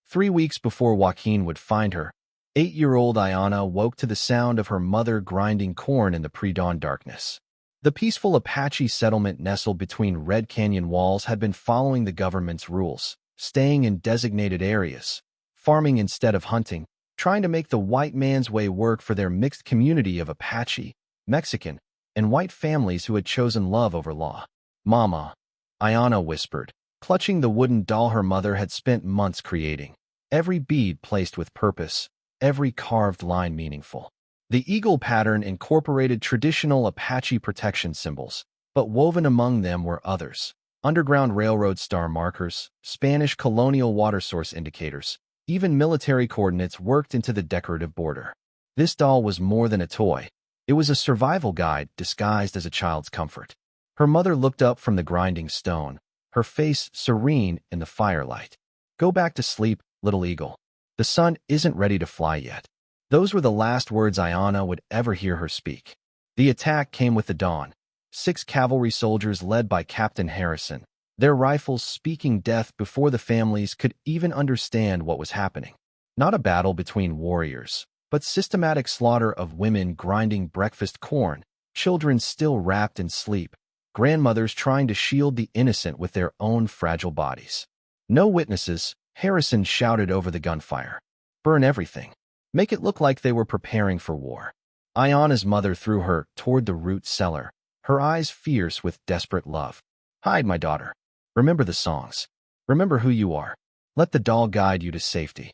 3 weeks before Joaquin would find her, 8-year-old Ayana woke to the sound of her mother grinding corn in the pre-dawn darkness. The peaceful Apache settlement nestled between Red Canyon walls had been following the government's rules, staying in designated areas, farming instead of hunting, trying to make the white man's way work for their mixed community of Apache, Mexican, and white families who had chosen love over law. "Mama," Ayana whispered, clutching the wooden doll her mother had spent months creating, every bead placed with purpose, every carved line meaningful. The eagle pattern incorporated traditional Apache protection symbols, but woven among them were others: Underground Railroad star markers, Spanish colonial water source indicators, even military coordinates worked into the decorative border. This doll was more than a toy. It was a survival guide disguised as a child's comfort. Her mother looked up from the grinding stone, her face serene in the firelight. "Go back to sleep, little eagle. The sun isn't ready to fly yet." Those were the last words Ayana would ever hear her speak. The attack came with the dawn. 6 cavalry soldiers led by Captain Harrison, their rifles speaking death before the families could even understand what was happening. Not a battle between warriors, but systematic slaughter of women grinding breakfast corn, children still wrapped in sleep, grandmothers trying to shield the innocent with their own fragile bodies. "No witnesses," Harrison shouted over the gunfire. "Burn everything. Make it look like they were preparing for war." Ayana's mother threw her toward the root cellar, her eyes fierce with desperate love. "Hide, my daughter. Remember the songs. Remember who you are. Let the doll guide you to safety."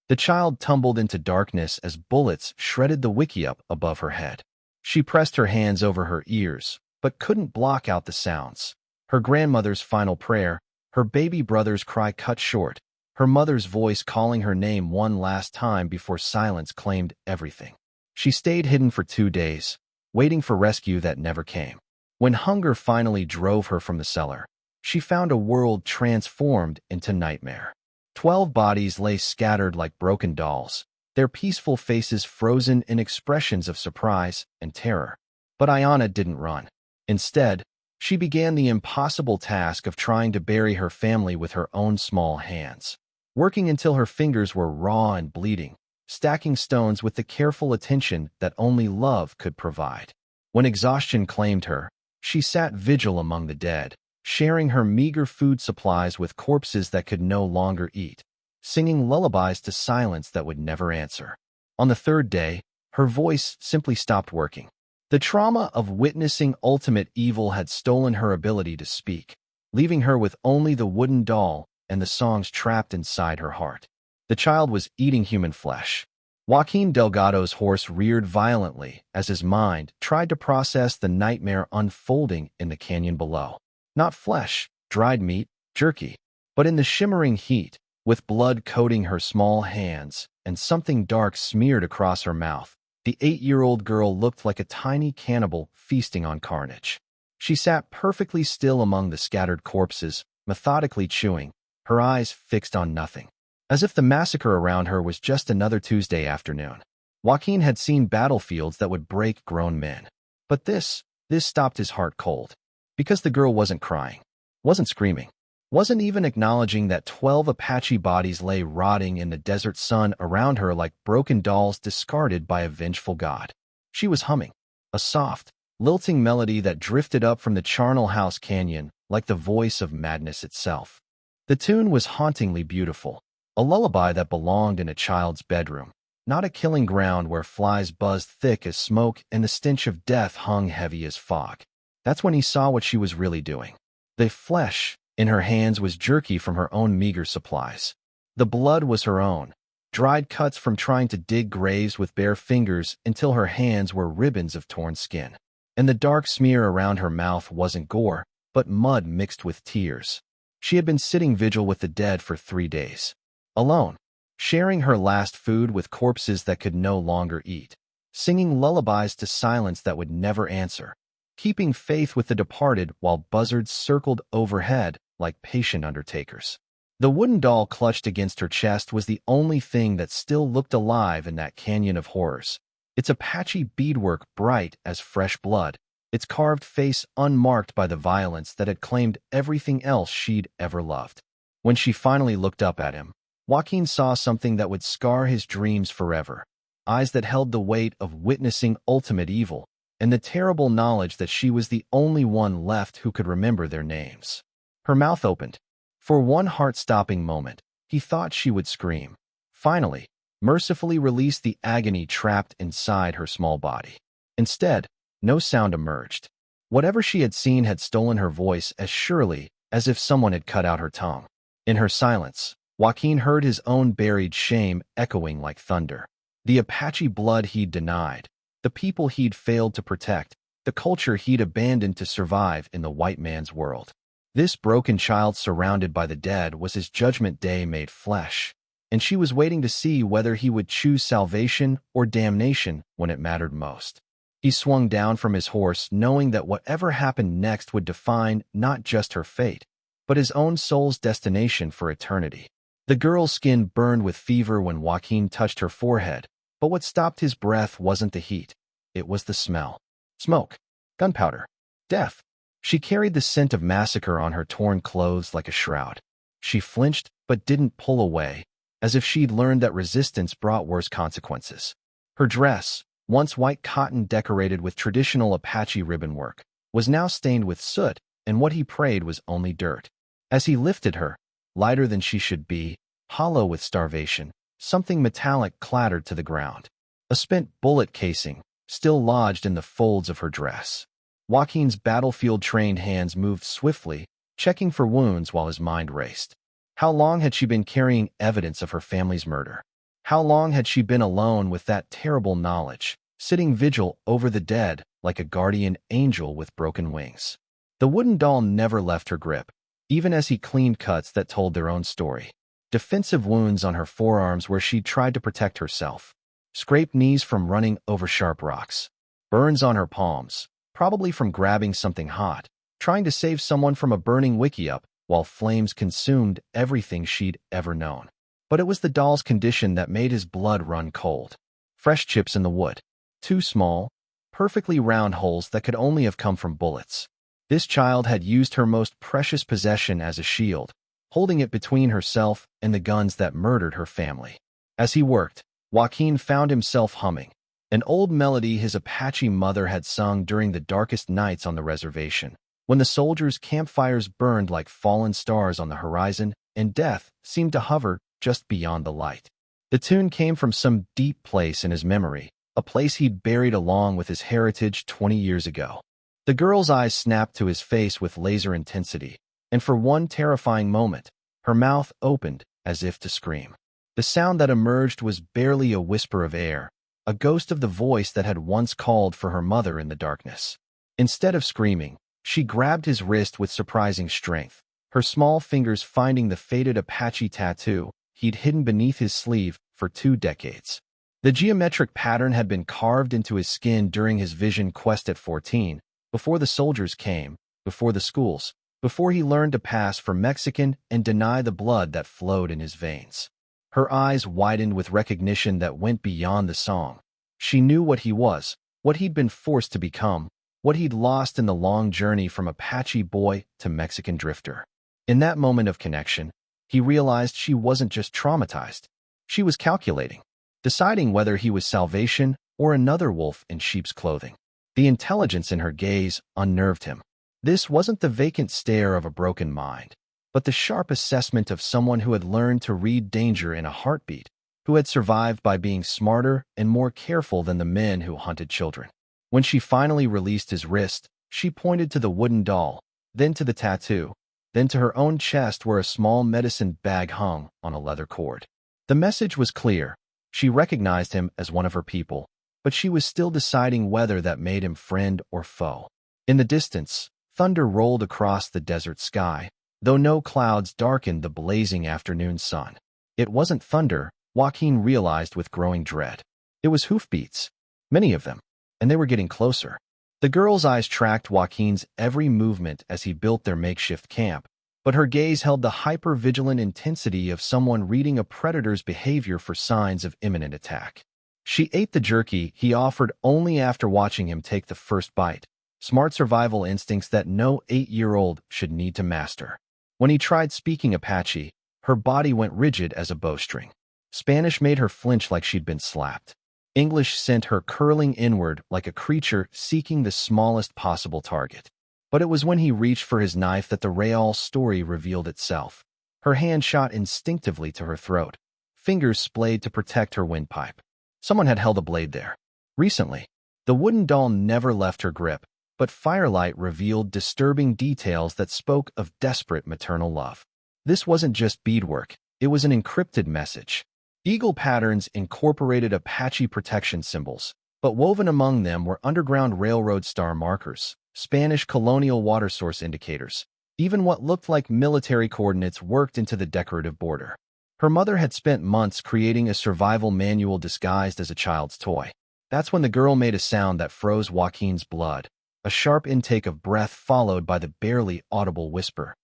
The child tumbled into darkness as bullets shredded the wickiup above her head. She pressed her hands over her ears, but couldn't block out the sounds. Her grandmother's final prayer, her baby brother's cry cut short, her mother's voice calling her name one last time before silence claimed everything. She stayed hidden for 2 days, waiting for rescue that never came. When hunger finally drove her from the cellar, she found a world transformed into nightmare. 12 bodies lay scattered like broken dolls, their peaceful faces frozen in expressions of surprise and terror. But Ayana didn't run. Instead, she began the impossible task of trying to bury her family with her own small hands, working until her fingers were raw and bleeding, stacking stones with the careful attention that only love could provide. When exhaustion claimed her, she sat vigil among the dead, sharing her meager food supplies with corpses that could no longer eat, singing lullabies to silence that would never answer. On the 3rd day, her voice simply stopped working. The trauma of witnessing ultimate evil had stolen her ability to speak, leaving her with only the wooden doll and the songs trapped inside her heart. The child was eating human flesh. Joaquin Delgado's horse reared violently as his mind tried to process the nightmare unfolding in the canyon below. Not flesh, dried meat, jerky, but in the shimmering heat, with blood coating her small hands and something dark smeared across her mouth, the 8-year-old girl looked like a tiny cannibal feasting on carnage. She sat perfectly still among the scattered corpses, methodically chewing, her eyes fixed on nothing, as if the massacre around her was just another Tuesday afternoon. Joaquin had seen battlefields that would break grown men. But this stopped his heart cold. Because the girl wasn't crying, wasn't screaming, wasn't even acknowledging that 12 Apache bodies lay rotting in the desert sun around her like broken dolls discarded by a vengeful god. She was humming, a soft, lilting melody that drifted up from the charnel house canyon like the voice of madness itself. The tune was hauntingly beautiful, a lullaby that belonged in a child's bedroom, not a killing ground where flies buzzed thick as smoke and the stench of death hung heavy as fog. That's when he saw what she was really doing. The flesh in her hands was jerky from her own meager supplies. The blood was her own, dried cuts from trying to dig graves with bare fingers until her hands were ribbons of torn skin. And the dark smear around her mouth wasn't gore, but mud mixed with tears. She had been sitting vigil with the dead for 3 days. Alone, sharing her last food with corpses that could no longer eat, singing lullabies to silence that would never answer, keeping faith with the departed while buzzards circled overhead like patient undertakers. The wooden doll clutched against her chest was the only thing that still looked alive in that canyon of horrors, its Apache beadwork bright as fresh blood, its carved face unmarked by the violence that had claimed everything else she'd ever loved. When she finally looked up at him, Joaquin saw something that would scar his dreams forever. Eyes that held the weight of witnessing ultimate evil, and the terrible knowledge that she was the only one left who could remember their names. Her mouth opened. For one heart-stopping moment, he thought she would scream. Finally, mercifully release the agony trapped inside her small body. Instead, no sound emerged. Whatever she had seen had stolen her voice as surely as if someone had cut out her tongue. In her silence, Joaquin heard his own buried shame echoing like thunder. The Apache blood he'd denied, the people he'd failed to protect, the culture he'd abandoned to survive in the white man's world. This broken child surrounded by the dead was his judgment day made flesh, and she was waiting to see whether he would choose salvation or damnation when it mattered most. He swung down from his horse, knowing that whatever happened next would define not just her fate, but his own soul's destination for eternity. The girl's skin burned with fever when Joaquin touched her forehead, but what stopped his breath wasn't the heat. It was the smell. Smoke. Gunpowder. Death. She carried the scent of massacre on her torn clothes like a shroud. She flinched but didn't pull away, as if she'd learned that resistance brought worse consequences. Her dress, once white cotton decorated with traditional Apache ribbon work, was now stained with soot, and what he prayed was only dirt. As he lifted her, lighter than she should be, hollow with starvation, something metallic clattered to the ground. A spent bullet casing, still lodged in the folds of her dress. Joaquin's battlefield-trained hands moved swiftly, checking for wounds while his mind raced. How long had she been carrying evidence of her family's murder? How long had she been alone with that terrible knowledge, sitting vigil over the dead like a guardian angel with broken wings? The wooden doll never left her grip, even as he cleaned cuts that told their own story. Defensive wounds on her forearms where she'd tried to protect herself. Scraped knees from running over sharp rocks. Burns on her palms, probably from grabbing something hot, trying to save someone from a burning wickiup while flames consumed everything she'd ever known. But it was the doll's condition that made his blood run cold. Fresh chips in the wood. Two small, perfectly round holes that could only have come from bullets. This child had used her most precious possession as a shield, holding it between herself and the guns that murdered her family. As he worked, Joaquin found himself humming, an old melody his Apache mother had sung during the darkest nights on the reservation, when the soldiers' campfires burned like fallen stars on the horizon and death seemed to hover just beyond the light. The tune came from some deep place in his memory, a place he'd buried along with his heritage 20 years ago. The girl's eyes snapped to his face with laser intensity, and for one terrifying moment, her mouth opened as if to scream. The sound that emerged was barely a whisper of air, a ghost of the voice that had once called for her mother in the darkness. Instead of screaming, she grabbed his wrist with surprising strength, her small fingers finding the faded Apache tattoo he'd hidden beneath his sleeve for 2 decades. The geometric pattern had been carved into his skin during his vision quest at 14, before the soldiers came, before the schools, before he learned to pass for Mexican and deny the blood that flowed in his veins. Her eyes widened with recognition that went beyond the song. She knew what he was, what he'd been forced to become, what he'd lost in the long journey from Apache boy to Mexican drifter. In that moment of connection, he realized she wasn't just traumatized. She was calculating, deciding whether he was salvation or another wolf in sheep's clothing. The intelligence in her gaze unnerved him. This wasn't the vacant stare of a broken mind, but the sharp assessment of someone who had learned to read danger in a heartbeat, who had survived by being smarter and more careful than the men who hunted children. When she finally released his wrist, she pointed to the wooden doll, then to the tattoo, then to her own chest where a small medicine bag hung on a leather cord. The message was clear. She recognized him as one of her people, but she was still deciding whether that made him friend or foe. In the distance, thunder rolled across the desert sky, though no clouds darkened the blazing afternoon sun. It wasn't thunder, Joaquin realized with growing dread. It was hoofbeats, many of them, and they were getting closer. The girl's eyes tracked Joaquin's every movement as he built their makeshift camp, but her gaze held the hyper-vigilant intensity of someone reading a predator's behavior for signs of imminent attack. She ate the jerky he offered only after watching him take the first bite, smart survival instincts that no 8-year-old should need to master. When he tried speaking Apache, Her body went rigid as a bowstring. Spanish made her flinch like she'd been slapped. English sent her curling inward like a creature seeking the smallest possible target. But it was when he reached for his knife that the real story revealed itself. Her hand shot instinctively to her throat. Fingers splayed to protect her windpipe. Someone had held a blade there. Recently. The wooden doll never left her grip, but firelight revealed disturbing details that spoke of desperate maternal love. This wasn't just beadwork, it was an encrypted message. Eagle patterns incorporated Apache protection symbols, but woven among them were Underground Railroad star markers, Spanish colonial water source indicators. Even what looked like military coordinates worked into the decorative border. Her mother had spent months creating a survival manual disguised as a child's toy. That's when the girl made a sound that froze Joaquin's blood, a sharp intake of breath followed by the barely audible whisper.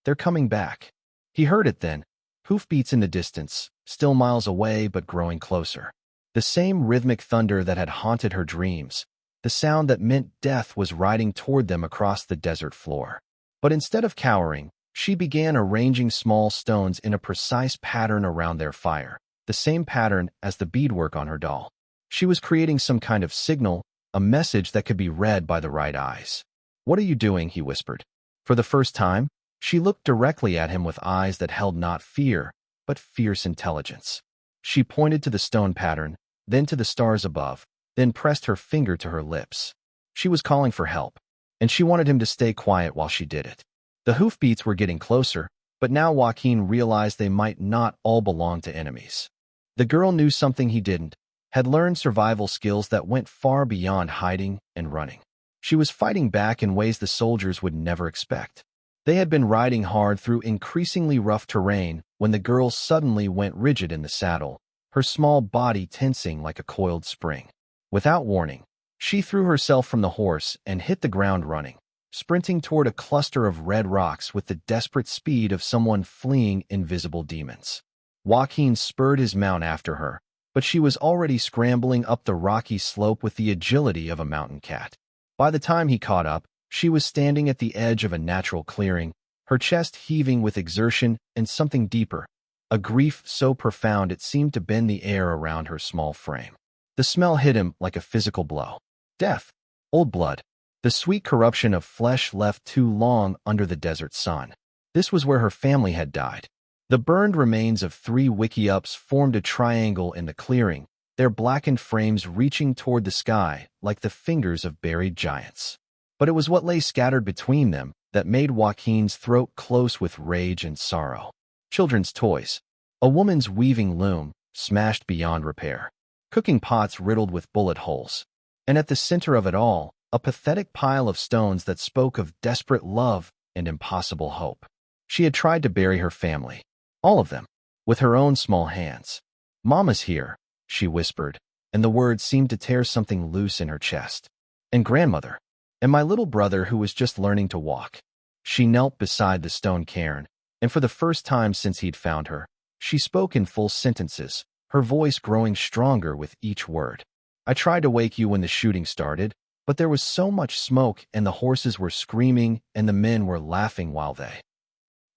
"They're coming back." He heard it then, hoofbeats in the distance, still miles away but growing closer. The same rhythmic thunder that had haunted her dreams, the sound that meant death was riding toward them across the desert floor. But instead of cowering, she began arranging small stones in a precise pattern around their fire, the same pattern as the beadwork on her doll. She was creating some kind of signal, a message that could be read by the right eyes. "What are you doing?" he whispered. For the first time, she looked directly at him with eyes that held not fear, but fierce intelligence. She pointed to the stone pattern, then to the stars above, then pressed her finger to her lips. She was calling for help, and she wanted him to stay quiet while she did it. The hoofbeats were getting closer, but now Joaquin realized they might not all belong to enemies. The girl knew something he didn't, had learned survival skills that went far beyond hiding and running. She was fighting back in ways the soldiers would never expect. They had been riding hard through increasingly rough terrain when the girl suddenly went rigid in the saddle, her small body tensing like a coiled spring. Without warning, she threw herself from the horse and hit the ground running, sprinting toward a cluster of red rocks with the desperate speed of someone fleeing invisible demons. Joaquin spurred his mount after her, but she was already scrambling up the rocky slope with the agility of a mountain cat. By the time he caught up, she was standing at the edge of a natural clearing, her chest heaving with exertion and something deeper, a grief so profound it seemed to bend the air around her small frame. The smell hit him like a physical blow. Death. Old blood. The sweet corruption of flesh left too long under the desert sun. This was where her family had died. The burned remains of 3 wickiups formed a triangle in the clearing, their blackened frames reaching toward the sky like the fingers of buried giants. But it was what lay scattered between them that made Joaquin's throat close with rage and sorrow. Children's toys. A woman's weaving loom, smashed beyond repair. Cooking pots riddled with bullet holes. And at the center of it all, a pathetic pile of stones that spoke of desperate love and impossible hope. She had tried to bury her family. All of them. With her own small hands. "Mama's here," she whispered, and the words seemed to tear something loose in her chest. "And grandmother. And my little brother who was just learning to walk." She knelt beside the stone cairn, and for the first time since he'd found her, she spoke in full sentences, her voice growing stronger with each word. "I tried to wake you when the shooting started, but there was so much smoke and the horses were screaming and the men were laughing while they—"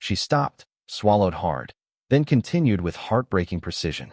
She stopped, swallowed hard, then continued with heartbreaking precision.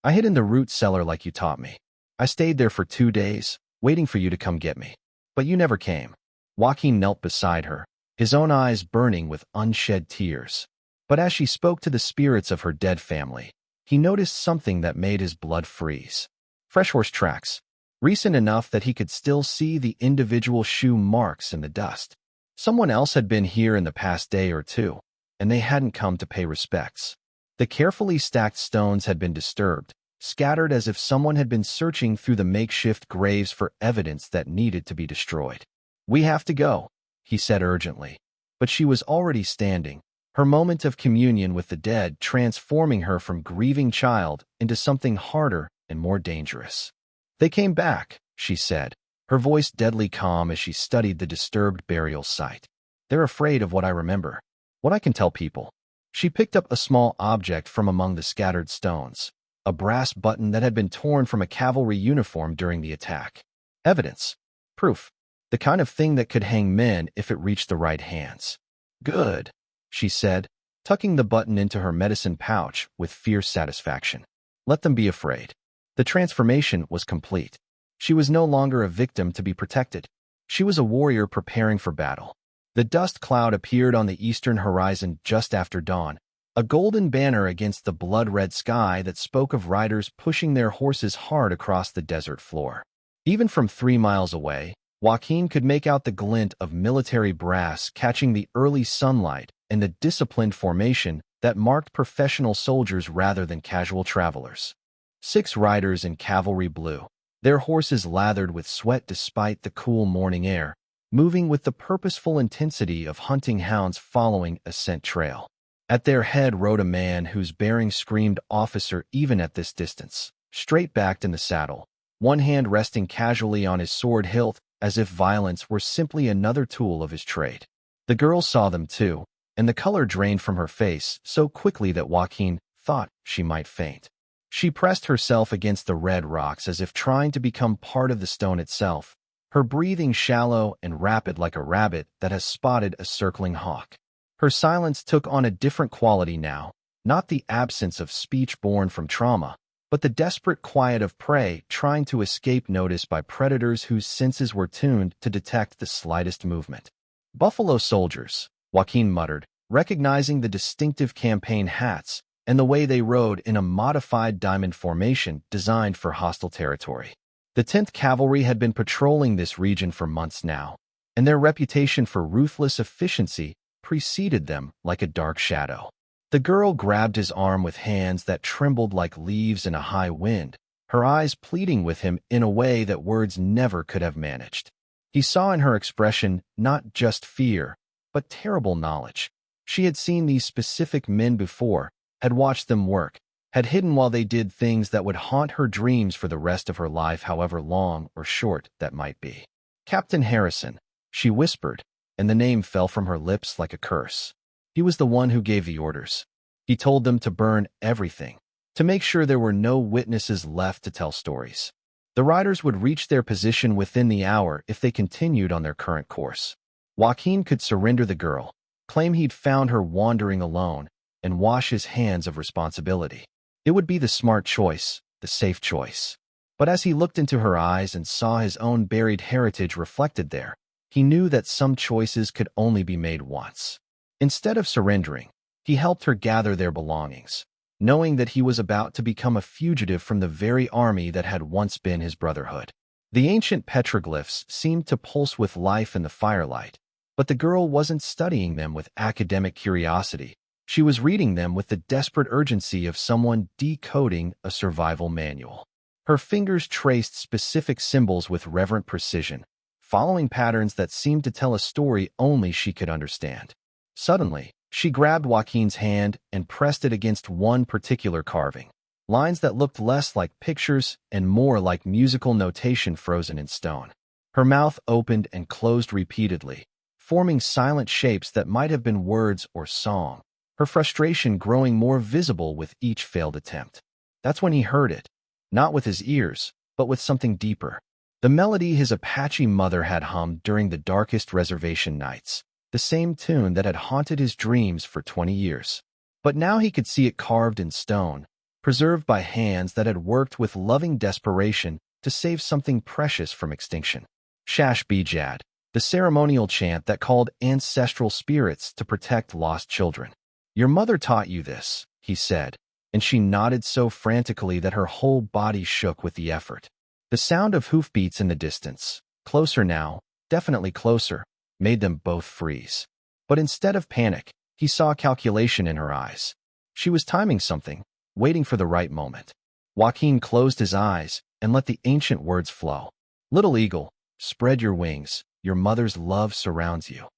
"I hid in the root cellar like you taught me. I stayed there for 2 days, waiting for you to come get me. But you never came." Joaquin knelt beside her, his own eyes burning with unshed tears. But as she spoke to the spirits of her dead family, he noticed something that made his blood freeze. Fresh horse tracks, recent enough that he could still see the individual shoe marks in the dust. Someone else had been here in the past day or two, and they hadn't come to pay respects. The carefully stacked stones had been disturbed, scattered as if someone had been searching through the makeshift graves for evidence that needed to be destroyed. "We have to go," he said urgently. But she was already standing, her moment of communion with the dead transforming her from grieving child into something harder and more dangerous. "They came back," she said, her voice deadly calm as she studied the disturbed burial site. "They're afraid of what I remember, what I can tell people." She picked up a small object from among the scattered stones, a brass button that had been torn from a cavalry uniform during the attack. Evidence. Proof. The kind of thing that could hang men if it reached the right hands. "Good," she said, tucking the button into her medicine pouch with fierce satisfaction. Let them be afraid. The transformation was complete. She was no longer a victim to be protected. She was a warrior preparing for battle. The dust cloud appeared on the eastern horizon just after dawn, a golden banner against the blood-red sky that spoke of riders pushing their horses hard across the desert floor. Even from 3 miles away, Joaquin could make out the glint of military brass catching the early sunlight and the disciplined formation that marked professional soldiers rather than casual travelers. 6 riders in cavalry blue, their horses lathered with sweat despite the cool morning air, moving with the purposeful intensity of hunting hounds following a scent trail. At their head rode a man whose bearing screamed officer even at this distance, straight-backed in the saddle, one hand resting casually on his sword hilt as if violence were simply another tool of his trade. The girl saw them too, and the color drained from her face so quickly that Joaquin thought she might faint. She pressed herself against the red rocks as if trying to become part of the stone itself, her breathing shallow and rapid like a rabbit that has spotted a circling hawk. Her silence took on a different quality now, not the absence of speech born from trauma, but the desperate quiet of prey trying to escape notice by predators whose senses were tuned to detect the slightest movement. "Buffalo soldiers," Joaquin muttered, recognizing the distinctive campaign hats and the way they rode in a modified diamond formation designed for hostile territory. The 10th Cavalry had been patrolling this region for months now, and their reputation for ruthless efficiency preceded them like a dark shadow. The girl grabbed his arm with hands that trembled like leaves in a high wind, her eyes pleading with him in a way that words never could have managed. He saw in her expression not just fear, but terrible knowledge. She had seen these specific men before, had watched them work, had hidden while they did things that would haunt her dreams for the rest of her life, however long or short that might be. "Captain Harrison," she whispered, and the name fell from her lips like a curse. He was the one who gave the orders. He told them to burn everything, to make sure there were no witnesses left to tell stories. The riders would reach their position within the hour if they continued on their current course. Joaquin could surrender the girl, claim he'd found her wandering alone, and wash his hands of responsibility. It would be the smart choice, the safe choice. But as he looked into her eyes and saw his own buried heritage reflected there, he knew that some choices could only be made once. Instead of surrendering, he helped her gather their belongings, knowing that he was about to become a fugitive from the very army that had once been his brotherhood. The ancient petroglyphs seemed to pulse with life in the firelight, but the girl wasn't studying them with academic curiosity. She was reading them with the desperate urgency of someone decoding a survival manual. Her fingers traced specific symbols with reverent precision, following patterns that seemed to tell a story only she could understand. Suddenly, she grabbed Joaquin's hand and pressed it against one particular carving, lines that looked less like pictures and more like musical notation frozen in stone. Her mouth opened and closed repeatedly, forming silent shapes that might have been words or song, her frustration growing more visible with each failed attempt. That's when he heard it, not with his ears, but with something deeper. The melody his Apache mother had hummed during the darkest reservation nights, the same tune that had haunted his dreams for 20 years. But now he could see it carved in stone, preserved by hands that had worked with loving desperation to save something precious from extinction. Shash Bijad, the ceremonial chant that called ancestral spirits to protect lost children. "Your mother taught you this," he said, and she nodded so frantically that her whole body shook with the effort. The sound of hoofbeats in the distance, closer now, definitely closer, made them both freeze. But instead of panic, he saw calculation in her eyes. She was timing something, waiting for the right moment. Joaquin closed his eyes and let the ancient words flow. "Little eagle, spread your wings, your mother's love surrounds you."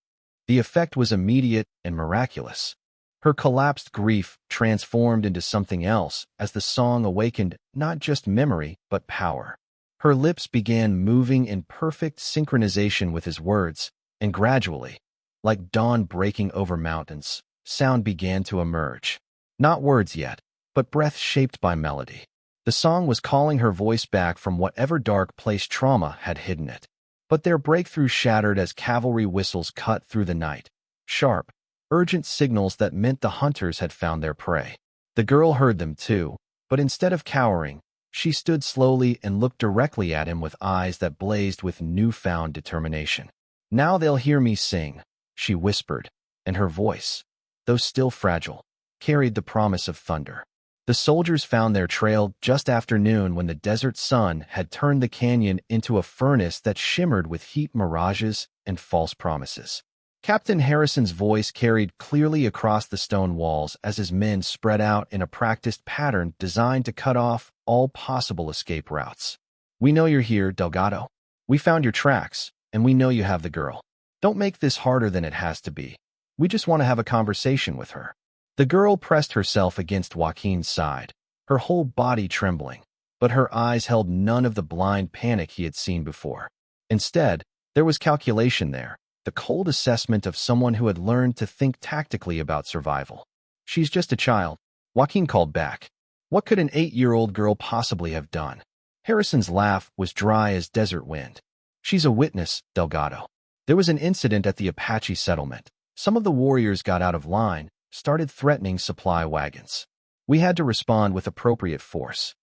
The effect was immediate and miraculous. Her collapsed grief transformed into something else as the song awakened not just memory but power. Her lips began moving in perfect synchronization with his words, and gradually, like dawn breaking over mountains, sound began to emerge. Not words yet, but breath shaped by melody. The song was calling her voice back from whatever dark place trauma had hidden it. But their breakthrough shattered as cavalry whistles cut through the night, sharp, urgent signals that meant the hunters had found their prey. The girl heard them too, but instead of cowering, she stood slowly and looked directly at him with eyes that blazed with newfound determination. "Now they'll hear me sing," she whispered, and her voice, though still fragile, carried the promise of thunder. The soldiers found their trail just after noon when the desert sun had turned the canyon into a furnace that shimmered with heat mirages and false promises. Captain Harrison's voice carried clearly across the stone walls as his men spread out in a practiced pattern designed to cut off all possible escape routes. "We know you're here, Delgado. We found your tracks, and we know you have the girl. Don't make this harder than it has to be. We just want to have a conversation with her." The girl pressed herself against Joaquin's side, her whole body trembling, but her eyes held none of the blind panic he had seen before. Instead, there was calculation there, the cold assessment of someone who had learned to think tactically about survival. "She's just a child," Joaquin called back. "What could an 8-year-old girl possibly have done?" Harrison's laugh was dry as desert wind. "She's a witness, Delgado. There was an incident at the Apache settlement. Some of the warriors got out of line, started threatening supply wagons. We had to respond with appropriate force."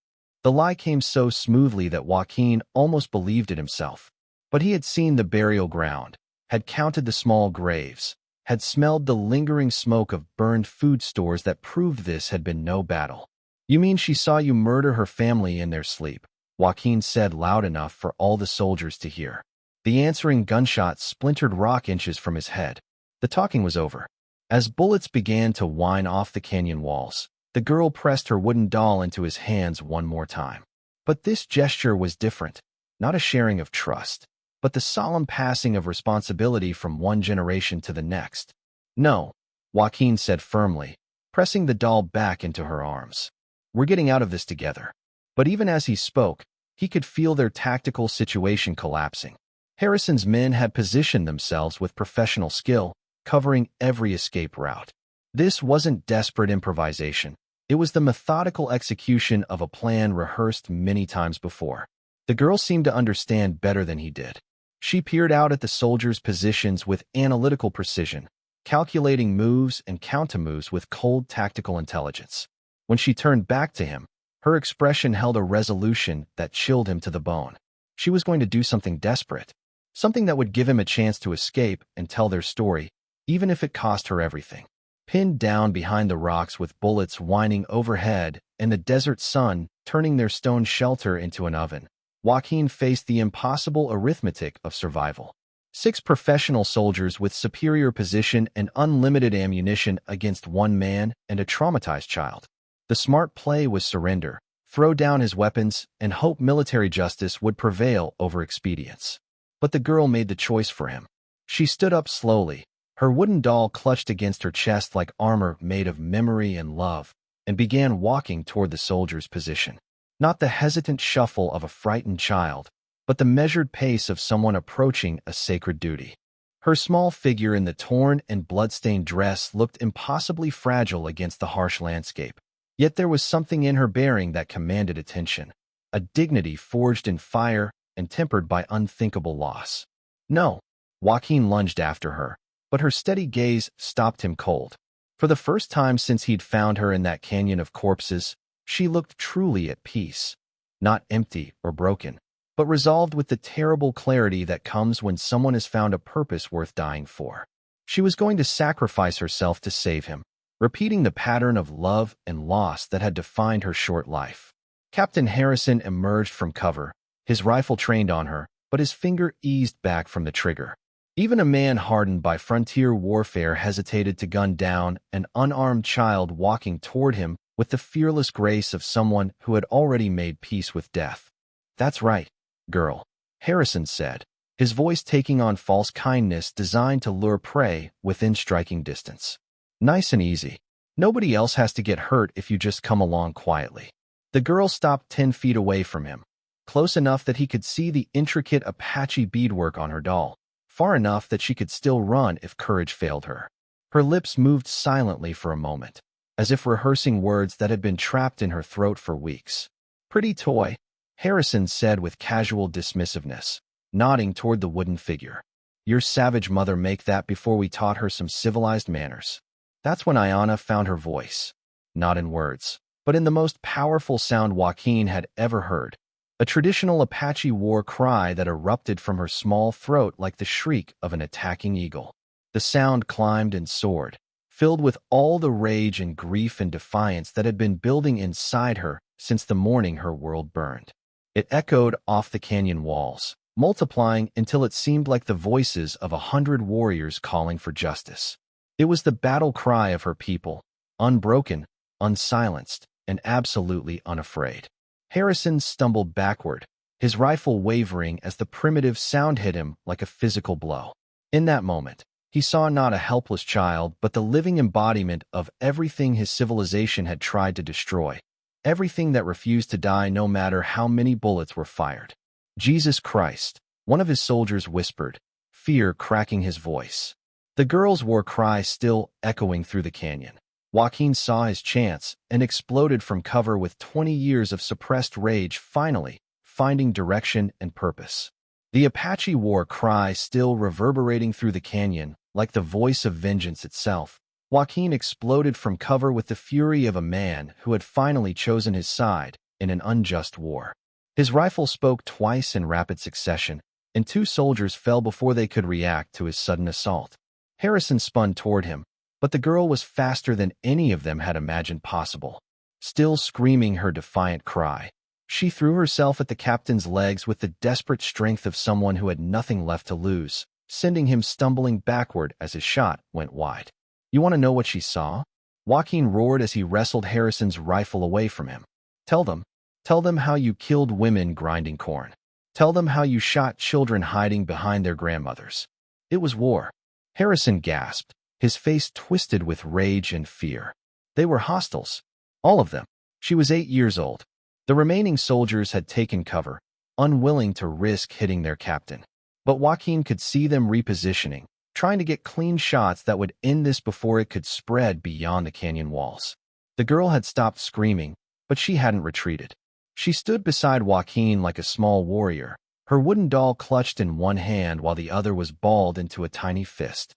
The lie came so smoothly that Joaquin almost believed it himself. But he had seen the burial ground, had counted the small graves, had smelled the lingering smoke of burned food stores that proved this had been no battle. "You mean she saw you murder her family in their sleep?" Joaquin said loud enough for all the soldiers to hear. The answering gunshot splintered rock inches from his head. The talking was over. As bullets began to whine off the canyon walls, the girl pressed her wooden doll into his hands one more time. But this gesture was different, not a sharing of trust, but the solemn passing of responsibility from one generation to the next. "No," Joaquin said firmly, pressing the doll back into her arms. "We're getting out of this together." But even as he spoke, he could feel their tactical situation collapsing. Harrison's men had positioned themselves with professional skill, covering every escape route. This wasn't desperate improvisation. It was the methodical execution of a plan rehearsed many times before. The girl seemed to understand better than he did. She peered out at the soldiers' positions with analytical precision, calculating moves and countermoves with cold tactical intelligence. When she turned back to him, her expression held a resolution that chilled him to the bone. She was going to do something desperate, something that would give him a chance to escape and tell their story, even if it cost her everything. Pinned down behind the rocks with bullets whining overhead and the desert sun turning their stone shelter into an oven, Joaquin faced the impossible arithmetic of survival. 6 professional soldiers with superior position and unlimited ammunition against one man and a traumatized child. The smart play was surrender, throw down his weapons, and hope military justice would prevail over expedience. But the girl made the choice for him. She stood up slowly, her wooden doll clutched against her chest like armor made of memory and love, and began walking toward the soldier's position. Not the hesitant shuffle of a frightened child, but the measured pace of someone approaching a sacred duty. Her small figure in the torn and blood-stained dress looked impossibly fragile against the harsh landscape. Yet there was something in her bearing that commanded attention, a dignity forged in fire and tempered by unthinkable loss. "No," Joaquin lunged after her, but her steady gaze stopped him cold. For the first time since he'd found her in that canyon of corpses, she looked truly at peace, not empty or broken, but resolved with the terrible clarity that comes when someone has found a purpose worth dying for. She was going to sacrifice herself to save him, repeating the pattern of love and loss that had defined her short life. Captain Harrison emerged from cover, his rifle trained on her, but his finger eased back from the trigger. Even a man hardened by frontier warfare hesitated to gun down an unarmed child walking toward him with the fearless grace of someone who had already made peace with death. "That's right, girl," Harrison said, his voice taking on false kindness designed to lure prey within striking distance. "Nice and easy. Nobody else has to get hurt if you just come along quietly." The girl stopped 10 feet away from him, close enough that he could see the intricate Apache beadwork on her doll, far enough that she could still run if courage failed her. Her lips moved silently for a moment, as if rehearsing words that had been trapped in her throat for weeks. "Pretty toy," Harrison said with casual dismissiveness, nodding toward the wooden figure. Your savage mother make that before we taught her some civilized manners. That's when Ayana found her voice. Not in words, but in the most powerful sound Joaquin had ever heard. A traditional Apache war cry that erupted from her small throat like the shriek of an attacking eagle. The sound climbed and soared, filled with all the rage and grief and defiance that had been building inside her since the morning her world burned. It echoed off the canyon walls, multiplying until it seemed like the voices of 100 warriors calling for justice. It was the battle cry of her people, unbroken, unsilenced, and absolutely unafraid. Harrison stumbled backward, his rifle wavering as the primitive sound hit him like a physical blow. In that moment, he saw not a helpless child but the living embodiment of everything his civilization had tried to destroy, everything that refused to die no matter how many bullets were fired. Jesus Christ, one of his soldiers whispered, fear cracking his voice. The girl's war cry still echoing through the canyon. Joaquin saw his chance and exploded from cover with 20 years of suppressed rage finally finding direction and purpose. The Apache war cry still reverberating through the canyon like the voice of vengeance itself. Joaquin exploded from cover with the fury of a man who had finally chosen his side in an unjust war. His rifle spoke twice in rapid succession, and 2 soldiers fell before they could react to his sudden assault. Harrison spun toward him, but the girl was faster than any of them had imagined possible. Still screaming her defiant cry, she threw herself at the captain's legs with the desperate strength of someone who had nothing left to lose, sending him stumbling backward as his shot went wide. You want to know what she saw? Joaquin roared as he wrestled Harrison's rifle away from him. Tell them how you killed women grinding corn. Tell them how you shot children hiding behind their grandmothers. It was war. Harrison gasped, his face twisted with rage and fear. They were hostiles. All of them. She was 8 years old. The remaining soldiers had taken cover, unwilling to risk hitting their captain. But Joaquin could see them repositioning, trying to get clean shots that would end this before it could spread beyond the canyon walls. The girl had stopped screaming, but she hadn't retreated. She stood beside Joaquin like a small warrior, her wooden doll clutched in one hand while the other was balled into a tiny fist.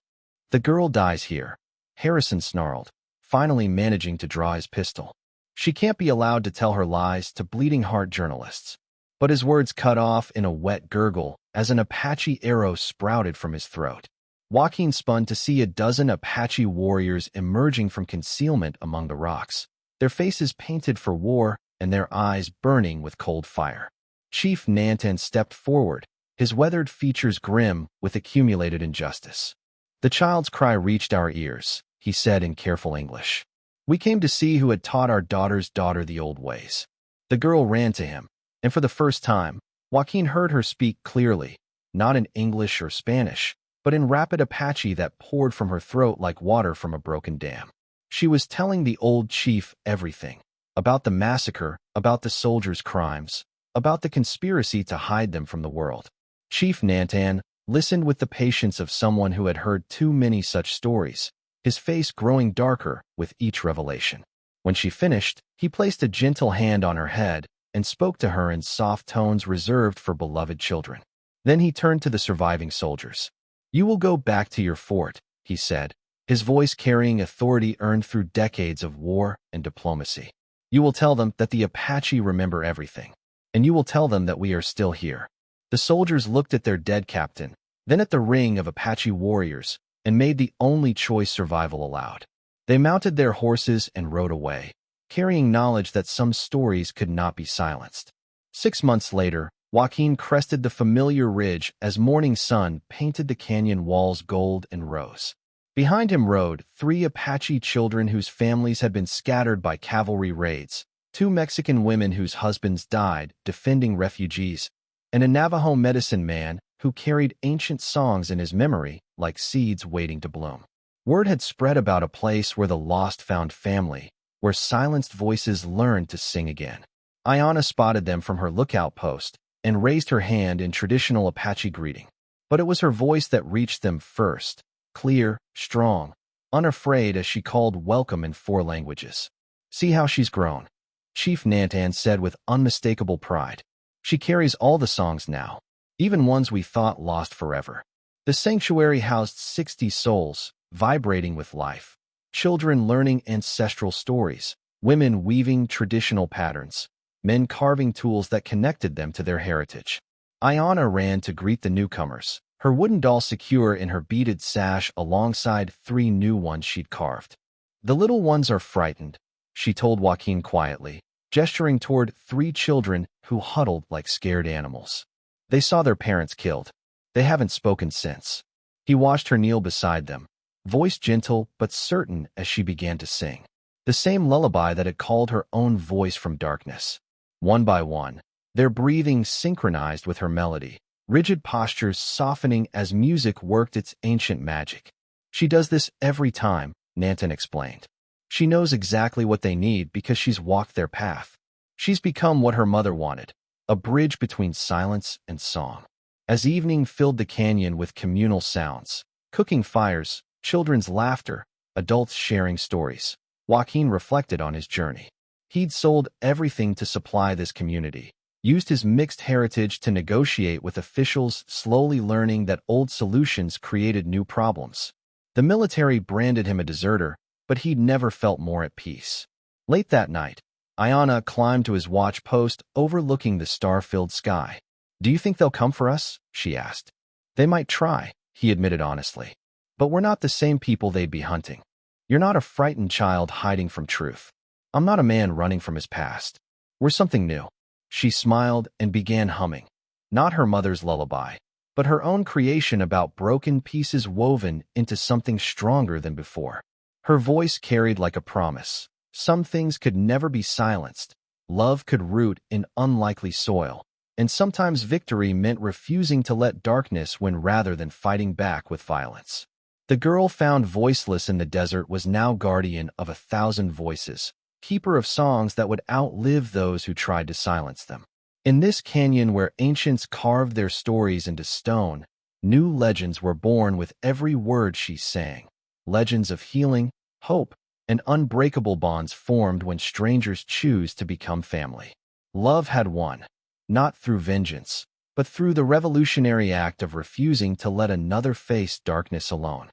The girl dies here, Harrison snarled, finally managing to draw his pistol. She can't be allowed to tell her lies to bleeding heart journalists. But his words cut off in a wet gurgle as an Apache arrow sprouted from his throat. Joaquin spun to see a dozen Apache warriors emerging from concealment among the rocks, their faces painted for war and their eyes burning with cold fire. Chief Nantan stepped forward, his weathered features grim with accumulated injustice. The child's cry reached our ears, he said in careful English. We came to see who had taught our daughter's daughter the old ways. The girl ran to him, and for the first time, Joaquin heard her speak clearly, not in English or Spanish, but in rapid Apache that poured from her throat like water from a broken dam. She was telling the old chief everything, about the massacre, about the soldiers' crimes, about the conspiracy to hide them from the world. Chief Nantan listened with the patience of someone who had heard too many such stories, his face growing darker with each revelation. When she finished, he placed a gentle hand on her head and spoke to her in soft tones reserved for beloved children. Then he turned to the surviving soldiers. You will go back to your fort, he said, his voice carrying authority earned through decades of war and diplomacy. You will tell them that the Apache remember everything, and you will tell them that we are still here. The soldiers looked at their dead captain, then at the ring of Apache warriors, and made the only choice survival allowed. They mounted their horses and rode away, carrying knowledge that some stories could not be silenced. 6 months later, Joaquin crested the familiar ridge as morning sun painted the canyon walls gold and rose. Behind him rode 3 Apache children whose families had been scattered by cavalry raids, 2 Mexican women whose husbands died defending refugees, and a Navajo medicine man who carried ancient songs in his memory like seeds waiting to bloom. Word had spread about a place where the lost found family, where silenced voices learned to sing again. Ayana spotted them from her lookout post and raised her hand in traditional Apache greeting. But it was her voice that reached them first, clear, strong, unafraid as she called welcome in 4 languages. See how she's grown, Chief Nantan said with unmistakable pride. She carries all the songs now, even ones we thought lost forever. The sanctuary housed 60 souls, vibrating with life. Children learning ancestral stories, women weaving traditional patterns, men carving tools that connected them to their heritage. Ayana ran to greet the newcomers, her wooden doll secure in her beaded sash alongside 3 new ones she'd carved. "The little ones are frightened," she told Joaquin quietly, gesturing toward 3 children who huddled like scared animals. "They saw their parents killed. They haven't spoken since." He watched her kneel beside them, voice gentle but certain as she began to sing. The same lullaby that had called her own voice from darkness. One by one, their breathing synchronized with her melody, rigid postures softening as music worked its ancient magic. "She does this every time," Nanton explained. "She knows exactly what they need because she's walked their path. She's become what her mother wanted, a bridge between silence and song." As evening filled the canyon with communal sounds, cooking fires, children's laughter, adults sharing stories, Joaquin reflected on his journey. He'd sold everything to supply this community, used his mixed heritage to negotiate with officials, slowly learning that old solutions created new problems. The military branded him a deserter, but he'd never felt more at peace. Late that night, Ayana climbed to his watch post overlooking the star-filled sky. "Do you think they'll come for us?" she asked. "They might try," he admitted honestly. "But we're not the same people they'd be hunting. You're not a frightened child hiding from truth. I'm not a man running from his past. We're something new." She smiled and began humming, not her mother's lullaby, but her own creation about broken pieces woven into something stronger than before. Her voice carried like a promise. Some things could never be silenced. Love could root in unlikely soil, and sometimes victory meant refusing to let darkness win rather than fighting back with violence. The girl found voiceless in the desert was now guardian of 1,000 voices, keeper of songs that would outlive those who tried to silence them. In this canyon where ancients carved their stories into stone, new legends were born with every word she sang. Legends of healing, hope, and unbreakable bonds formed when strangers choose to become family. Love had won, not through vengeance, but through the revolutionary act of refusing to let another face darkness alone.